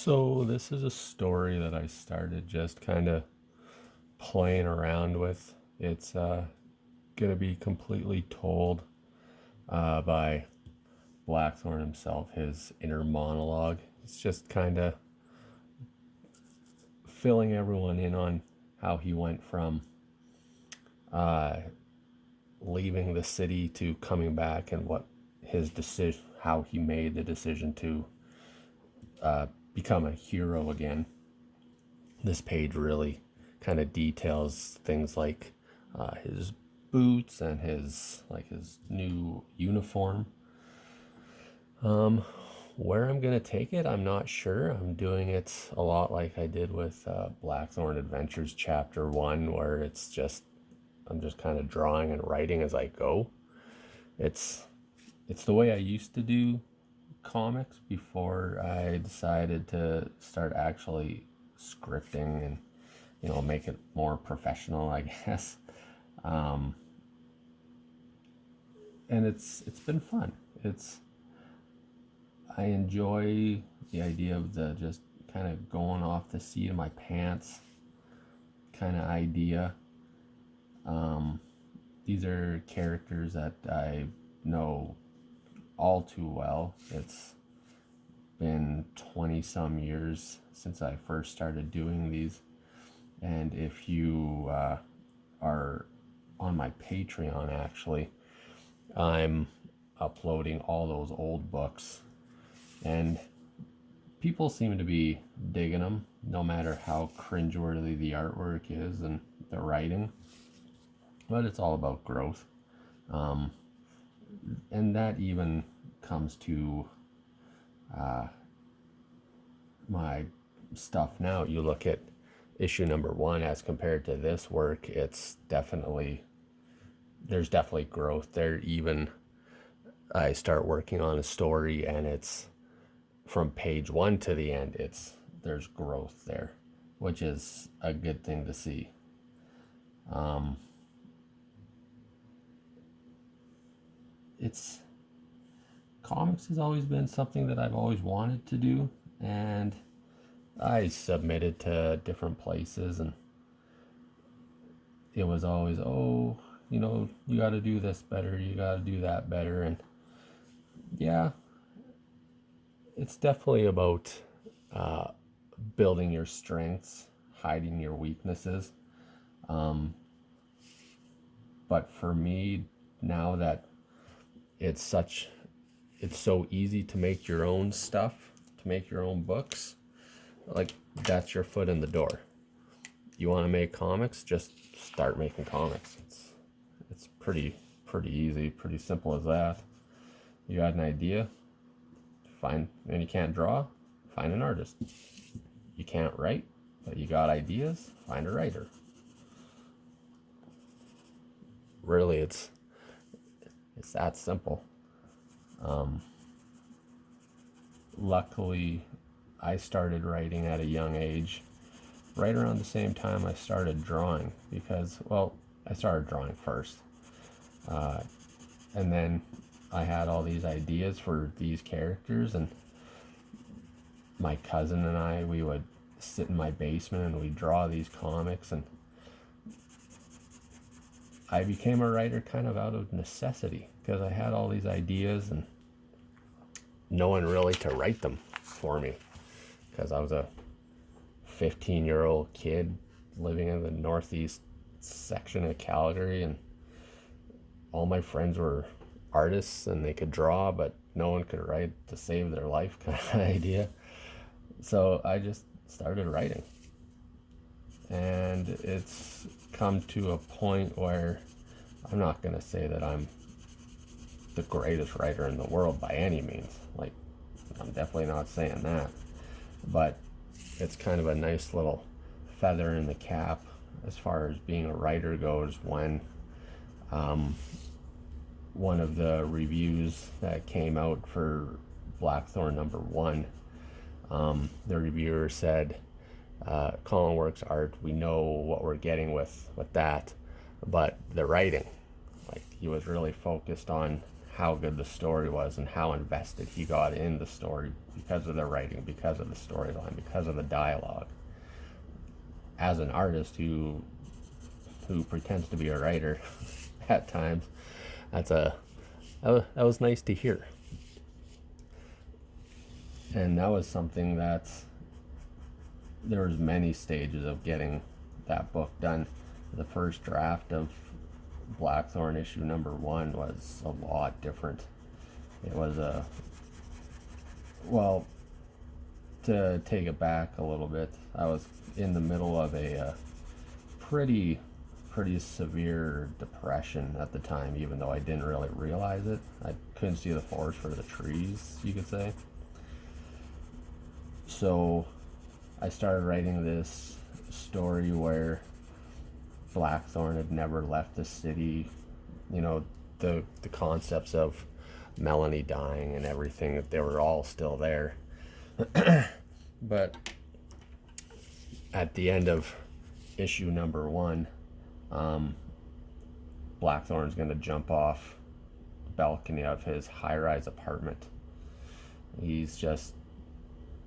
So this is a story that I started just kind of playing around with. It's gonna be completely told by Blackthorn himself, his inner monologue. It's just kind of filling everyone in on how he went from uh, leaving the city to coming back and what his decision, how he made the decision to become a hero again. This page really kind of details things like his boots and his new uniform. Where I'm gonna take it, I'm not sure. I'm doing it a lot like I did with Blackthorn Adventures Chapter 1, where I'm just kind of drawing and writing as I go. It's it's the way I used to do comics before I decided to start actually scripting and make it more professional, I guess. Um, and it's been fun. It's I enjoy the idea of the just kind of going off the seat of my pants kind of idea. Um, these are characters that I know all too well. It's been 20 some years since I first started doing these. And if you are on my Patreon, actually, I'm uploading all those old books. And people seem to be digging them, no matter how cringeworthy the artwork is and the writing. But it's all about growth. Um, and that even comes to my stuff now. You look at issue number 1 as compared to this work, there's definitely growth there. Even I start working on a story and it's from page 1 to the end, there's growth there, which is a good thing to see. It's Comics has always been something that I've always wanted to do, and I submitted to different places, and it was always, oh, you got to do this better, you got to do that better. And yeah, it's definitely about building your strengths, hiding your weaknesses. But for me, now that it's so easy to make your own stuff, to make your own books, like that's your foot in the door. You want to make comics, just start making comics. It's pretty easy, pretty simple as that. You got an idea, and you can't draw, find an artist. You can't write, but you got ideas, find a writer. Really, it's that simple. Luckily, I started writing at a young age, right around the same time I started drawing, because, well, I started drawing first. And then I had all these ideas for these characters, and my cousin and we would sit in my basement and we'd draw these comics, and I became a writer kind of out of necessity, because I had all these ideas and no one really to write them for me, because I was a 15-year-old kid living in the northeast section of Calgary, and all my friends were artists and they could draw, but no one could write to save their life, kind of idea. So I just started writing, and it's come to a point where I'm not going to say that I'm the greatest writer in the world by any means. Like, I'm definitely not saying that, but it's kind of a nice little feather in the cap as far as being a writer goes, when one of the reviews that came out for Blackthorn number 1, the reviewer said, Colin works art, we know what we're getting with that, but the writing, like, he was really focused on how good the story was and how invested he got in the story because of the writing, because of the storyline, because of the dialogue. As an artist who pretends to be a writer at times, that was nice to hear. And that was something that there was many stages of getting that book done. The first draft of Blackthorn issue number 1 was a lot different. It was well, to take it back a little bit, I was in the middle of a pretty severe depression at the time, even though I didn't really realize it. I couldn't see the forest for the trees, you could say. So I started writing this story where Blackthorn had never left the city. You know, the concepts of Melanie dying and everything, that they were all still there. But at the end of issue number 1, Blackthorn's going to jump off the balcony of his high-rise apartment. He's just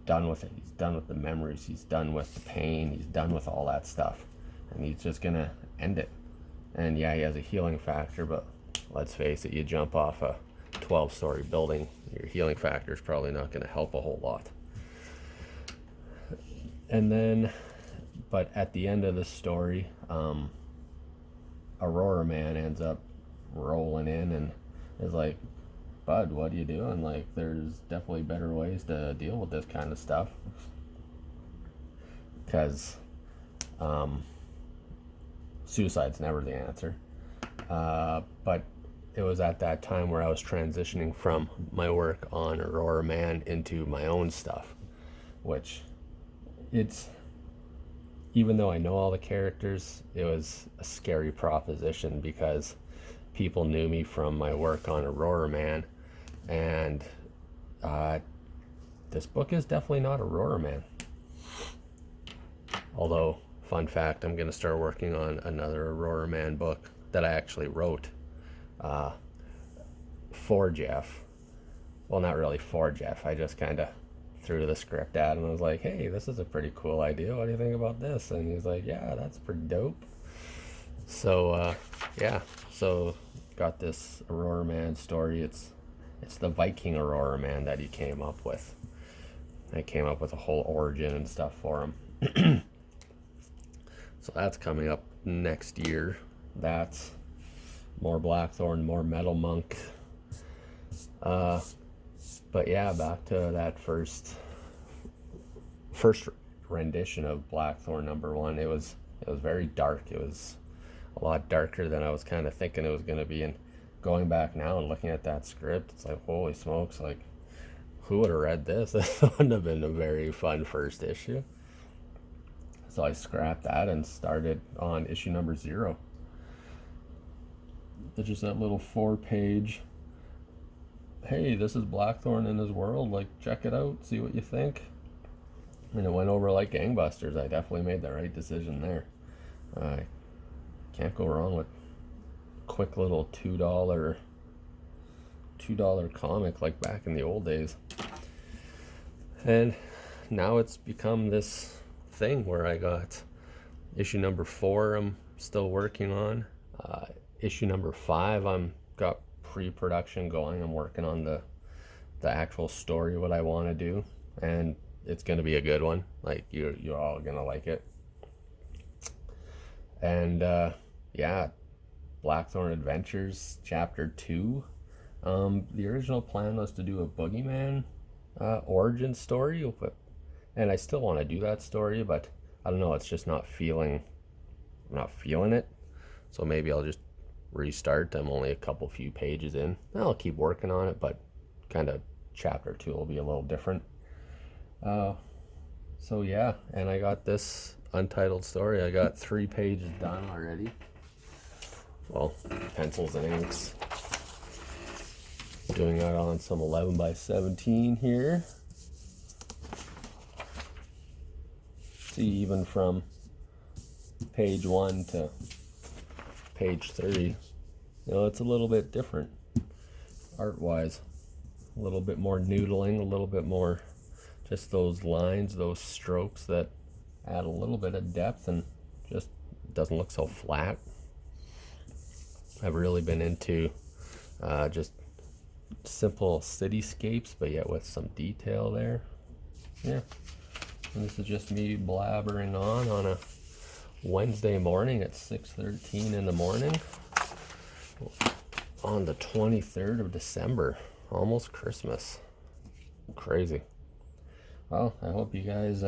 done with it. He's done with the memories. He's done with the pain. He's done with all that stuff. And he's just going to end it. And yeah, he has a healing factor, but let's face it, you jump off a 12-story building, your healing factor is probably not going to help a whole lot. And then, but at the end of the story, Aurora Man ends up rolling in and is like, "Bud, what are you doing? Like, there's definitely better ways to deal with this kind of stuff." Because suicide's never the answer. But it was at that time where I was transitioning from my work on Aurora Man into my own stuff, which even though I know all the characters, it was a scary proposition because people knew me from my work on Aurora Man, and this book is definitely not Aurora Man. Although, fun fact, I'm going to start working on another Aurora Man book that I actually wrote for Jeff. Well, not really for Jeff. I just kind of threw the script at him and was like, "Hey, this is a pretty cool idea. What do you think about this?" And he's like, "Yeah, that's pretty dope." So, yeah. So, got this Aurora Man story. It's the Viking Aurora Man that he came up with. I came up with a whole origin and stuff for him. So that's coming up next year. That's more Blackthorn, more Metal Monk. But yeah, back to that first rendition of Blackthorn number 1. It was very dark. It was a lot darker than I was kind of thinking it was going to be. And going back now and looking at that script, it's like, holy smokes, like, who would have read this? This wouldn't have been a very fun first issue. So I scrapped that and started on issue number 0. It's just that little 4-page, "Hey, this is Blackthorn in his world, like, check it out, see what you think." And it went over like gangbusters. I definitely made the right decision there. Can't go wrong with quick little $2 comic like back in the old days. And now it's become this thing where I got issue number 4 I'm still working on. Issue number 5 I'm got pre-production going. I'm working on the actual story, what I want to do, and it's going to be a good one. Like, you're all going to like it. And yeah, Blackthorn Adventures Chapter 2. The original plan was to do a Boogeyman origin story, and I still want to do that story, but I don't know, it's just not feeling it. So maybe I'll just restart. I'm only a few pages in. I'll keep working on it, but kind of Chapter 2 will be a little different. So yeah, and I got this untitled story. I got 3 pages done already. Well, pencils and inks. Doing that on some 11 by 17 here. See, even from page 1 to page 3, it's a little bit different. art-wise. A little bit more noodling, a little bit more just those lines, those strokes that add a little bit of depth and just doesn't look so flat. I've really been into just simple cityscapes, but yet with some detail there. Yeah, and this is just me blabbering on a Wednesday morning at 6:13 in the morning on the 23rd of December, almost Christmas. Crazy. Well, I hope you guys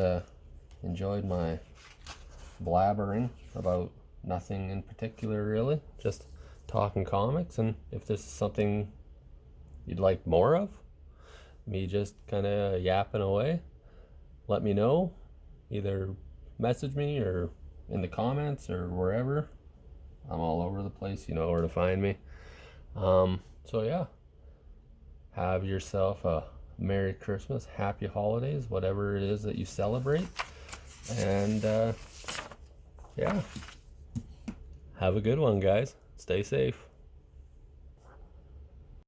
enjoyed my blabbering about nothing in particular, really, just talking comics. And if this is something you'd like more of, me just kind of yapping away, let me know. Either message me or in the comments or wherever. I'm all over the place, you know where to find me. So yeah, have yourself a Merry Christmas, Happy Holidays, whatever it is that you celebrate. And yeah, have a good one, guys. Stay safe.